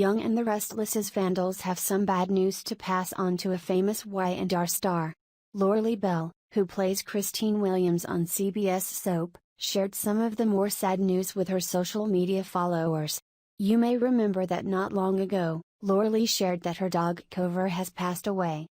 Young and the Restless's vandals have some bad news to pass on to a famous Y&R star. Lauralee Bell, who plays Christine Williams on CBS soap, shared some of the more sad news with her social media followers. You may remember that not long ago, Lauralee shared that her dog Cover has passed away.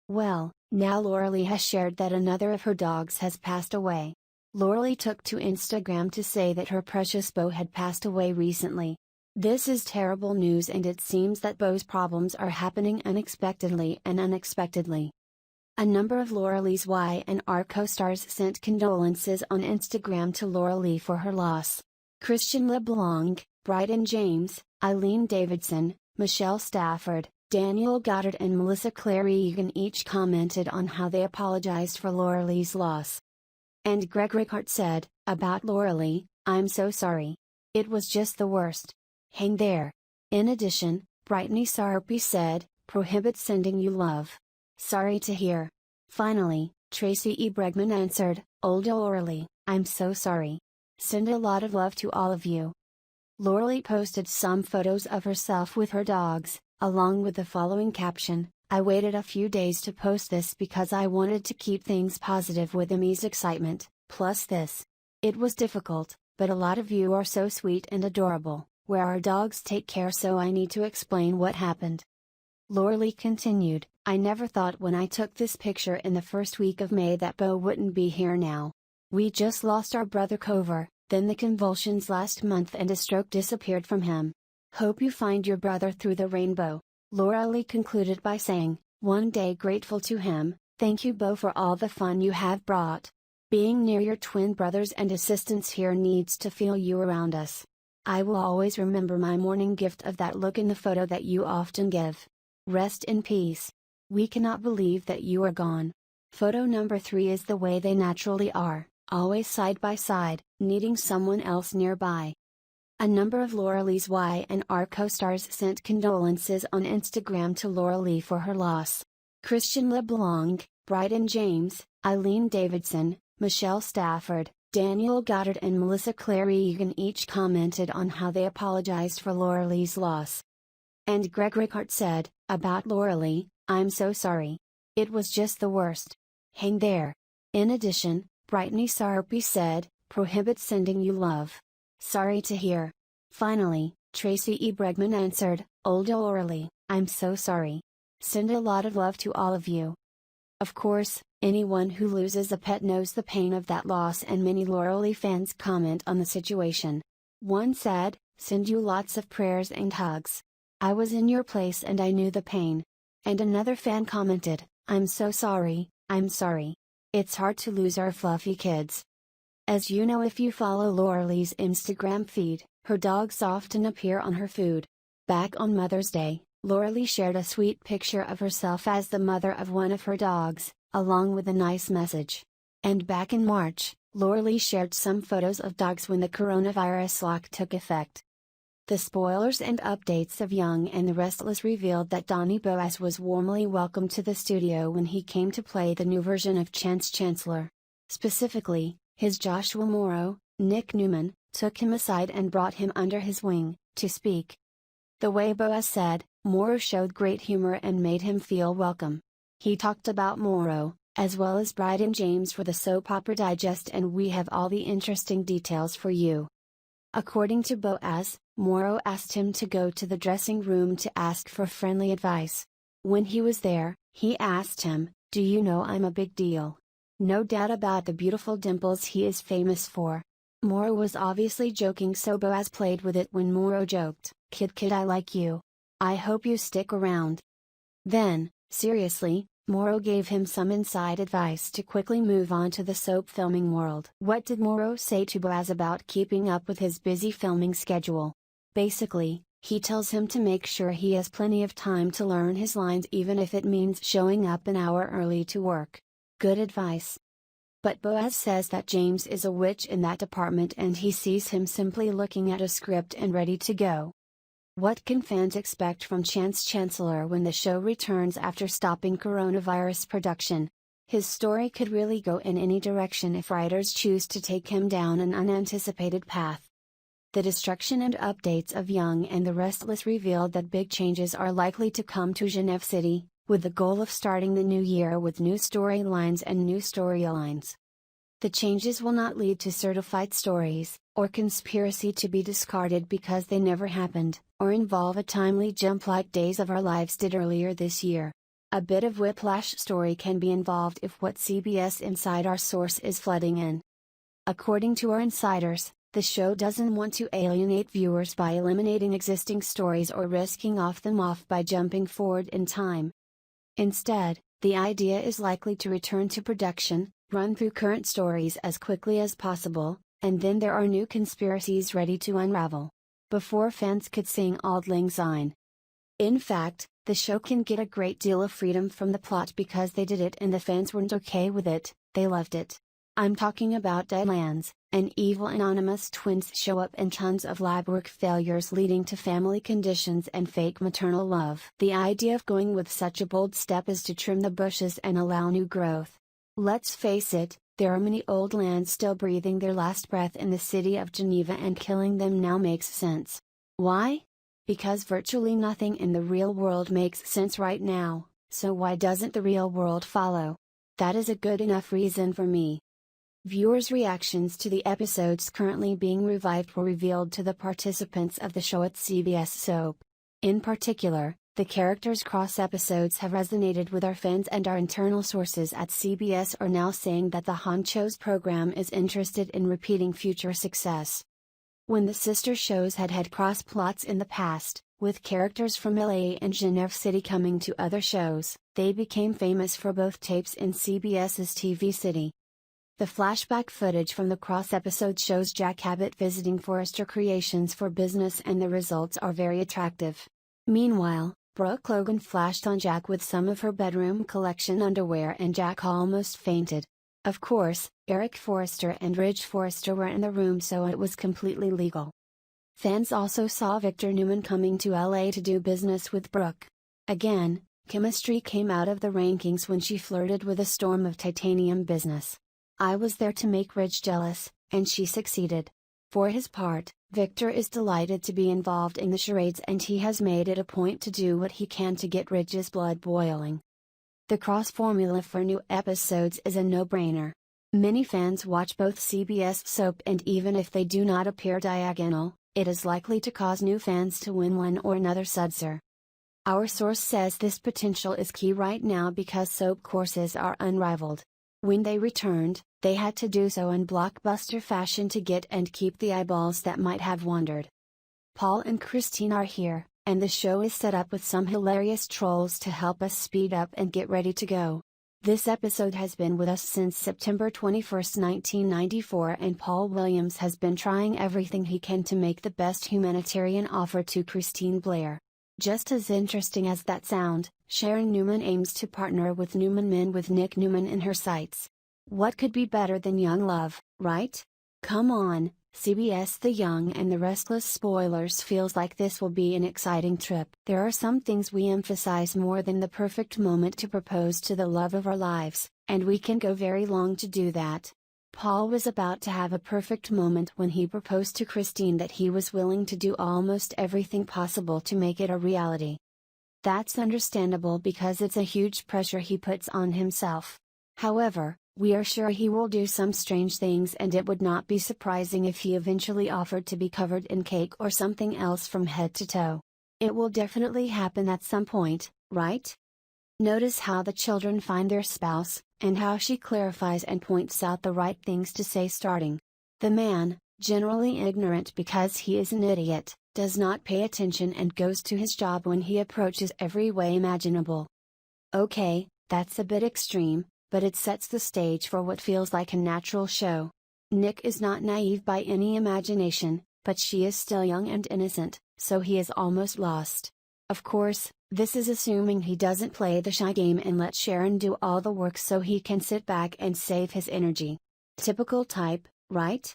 Well, now Lauralee has shared that another of her dogs has passed away. Lauralee took to Instagram to say that her precious Bo had passed away recently. This is terrible news, and it seems that Bo's problems are happening unexpectedly. A number of Lauralee's Y&R co-stars sent condolences on Instagram to Lauralee for her loss. Christian LeBlanc, Bryton James, Eileen Davidson, Michelle Stafford, Daniel Goddard and Melissa Clary Egan each commented on how they apologized for Lauralee's loss. And Greg Ricart said, about Lauralee, "I'm so sorry. It was just the worst. Hang there." In addition, Brittany Sarpy said, "Prohibit sending you love. Sorry to hear." Finally, Tracy E. Bregman answered, "Older Lauralee, I'm so sorry. Send a lot of love to all of you." Lauralee posted some photos of herself with her dogs, along with the following caption: "I waited a few days to post this because I wanted to keep things positive with Emmy's excitement, plus this. It was difficult, but a lot of you are so sweet and adorable, where our dogs take care, so I need to explain what happened." Lauralee continued, "I never thought when I took this picture in the first week of May that Bo wouldn't be here now. We just lost our brother Cover, then the convulsions last month and a stroke disappeared from him. Hope you find your brother through the rainbow." Lauralee concluded by saying, "One day grateful to him, thank you Bo for all the fun you have brought. Being near your twin brothers and assistants here needs to feel you around us. I will always remember my morning gift of that look in the photo that you often give. Rest in peace. We cannot believe that you are gone." Photo number 3 is the way they naturally are, always side by side, needing someone else nearby. A number of Lauralee's Y&R co-stars sent condolences on Instagram to Lauralee for her loss. Christian LeBlanc, Bryton James, Eileen Davidson, Michelle Stafford, Daniel Goddard and Melissa Clary Egan each commented on how they apologized for Lauralee's loss. And Greg Ricart said, about Lauralee, "I'm so sorry. It was just the worst. Hang there." In addition, Brittany Sarpy said, "Prohibit sending you love. Sorry to hear." Finally, Tracy E. Bregman answered, "Older Lauralee, I'm so sorry. Send a lot of love to all of you." Of course, anyone who loses a pet knows the pain of that loss, and many Lauralee fans comment on the situation. One said, "Send you lots of prayers and hugs. I was in your place and I knew the pain." And another fan commented, "I'm so sorry, I'm sorry. It's hard to lose our fluffy kids." As you know if you follow Lauralee's Instagram feed, her dogs often appear on her food. Back on Mother's Day, Lauralee shared a sweet picture of herself as the mother of one of her dogs, along with a nice message. And back in March, Lauralee shared some photos of dogs when the coronavirus lock took effect. The spoilers and updates of Young and the Restless revealed that Donnie Boaz was warmly welcomed to the studio when he came to play the new version of Chancellor. Specifically, his Joshua Morrow, Nick Newman, took him aside and brought him under his wing, to speak. The way Boaz said, Morrow showed great humor and made him feel welcome. He talked about Morrow, as well as Bryton James for the Soap Opera Digest, and we have all the interesting details for you. According to Boaz, Morrow asked him to go to the dressing room to ask for friendly advice. When he was there, he asked him, "Do you know I'm a big deal?" No doubt about the beautiful dimples he is famous for. Morrow was obviously joking, so Boaz played with it when Morrow joked, Kid I like you. I hope you stick around." Then, seriously, Morrow gave him some inside advice to quickly move on to the soap filming world. What did Morrow say to Boaz about keeping up with his busy filming schedule? Basically, he tells him to make sure he has plenty of time to learn his lines, even if it means showing up an hour early to work. Good advice. But Boaz says that James is a witch in that department and he sees him simply looking at a script and ready to go. What can fans expect from Chancellor when the show returns after stopping coronavirus production? His story could really go in any direction if writers choose to take him down an unanticipated path. The destruction and updates of Young and the Restless revealed that big changes are likely to come to Geneva City, with the goal of starting the new year with new storylines and new storylines. The changes will not lead to certified stories, or conspiracy to be discarded because they never happened, or involve a timely jump like Days of Our Lives did earlier this year. A bit of whiplash story can be involved if what CBS Insider source is flooding in. According to our insiders, the show doesn't want to alienate viewers by eliminating existing stories or risking them off by jumping forward in time. Instead, the idea is likely to return to production, run through current stories as quickly as possible, and then there are new conspiracies ready to unravel before fans could sing Auld Lang Syne. In fact, the show can get a great deal of freedom from the plot because they did it and the fans weren't okay with it, they loved it. I'm talking about Deadlands. An evil anonymous twins show up and tons of lab work failures leading to family conditions and fake maternal love. The idea of going with such a bold step is to trim the bushes and allow new growth. Let's face it, there are many old lands still breathing their last breath in the city of Geneva, and killing them now makes sense. Why? Because virtually nothing in the real world makes sense right now, so why doesn't the real world follow? That is a good enough reason for me. Viewers' reactions to the episodes currently being revived were revealed to the participants of the show at CBS Soap. In particular, the characters' cross episodes have resonated with our fans, and our internal sources at CBS are now saying that the Honcho's program is interested in repeating future success. When the sister shows had cross plots in the past, with characters from LA and Geneva City coming to other shows, they became famous for both tapes in CBS's TV City. The flashback footage from the cross episode shows Jack Abbott visiting Forrester Creations for business, and the results are very attractive. Meanwhile, Brooke Logan flashed on Jack with some of her bedroom collection underwear and Jack almost fainted. Of course, Eric Forrester and Ridge Forrester were in the room, so it was completely legal. Fans also saw Victor Newman coming to LA to do business with Brooke. Again, chemistry came out of the rankings when she flirted with a storm of titanium business. I was there to make Ridge jealous, and she succeeded. For his part, Victor is delighted to be involved in the charades, and he has made it a point to do what he can to get Ridge's blood boiling. The cross formula for new episodes is a no-brainer. Many fans watch both CBS Soap, and even if they do not appear diagonal, it is likely to cause new fans to win one or another Sudzer. Our source says this potential is key right now because soap courses are unrivaled. When they returned, they had to do so in blockbuster fashion to get and keep the eyeballs that might have wandered. Paul and Christine are here, and the show is set up with some hilarious trolls to help us speed up and get ready to go. This episode has been with us since September 21, 1994, and Paul Williams has been trying everything he can to make the best humanitarian offer to Christine Blair. Just as interesting as that sound, Sharon Newman aims to partner with Newman Men with Nick Newman in her sights. What could be better than young love, right? Come on, CBS. The Young and the Restless spoilers feels like this will be an exciting trip. There are some things we emphasize more than the perfect moment to propose to the love of our lives, and we can go very long to do that. Paul was about to have a perfect moment when he proposed to Christine that he was willing to do almost everything possible to make it a reality. That's understandable because it's a huge pressure he puts on himself. However, we are sure he will do some strange things, and it would not be surprising if he eventually offered to be covered in cake or something else from head to toe. It will definitely happen at some point, right? Notice how the children find their spouse, and how she clarifies and points out the right things to say starting. The man, generally ignorant because he is an idiot, does not pay attention and goes to his job when he approaches every way imaginable. Okay, that's a bit extreme, but it sets the stage for what feels like a natural show. Nick is not naive by any imagination, but she is still young and innocent, so he is almost lost. Of course, this is assuming he doesn't play the shy game and let Sharon do all the work so he can sit back and save his energy. Typical type, right?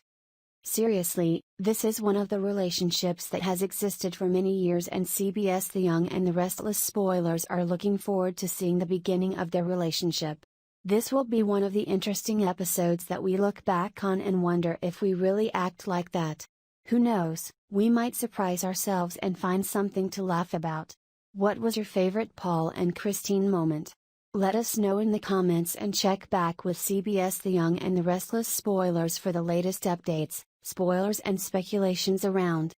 Seriously, this is one of the relationships that has existed for many years, and CBS The Young and the Restless spoilers are looking forward to seeing the beginning of their relationship. This will be one of the interesting episodes that we look back on and wonder if we really act like that. Who knows, we might surprise ourselves and find something to laugh about. What was your favorite Paul and Christine moment? Let us know in the comments and check back with CBS The Young and the Restless spoilers for the latest updates, spoilers and speculations around.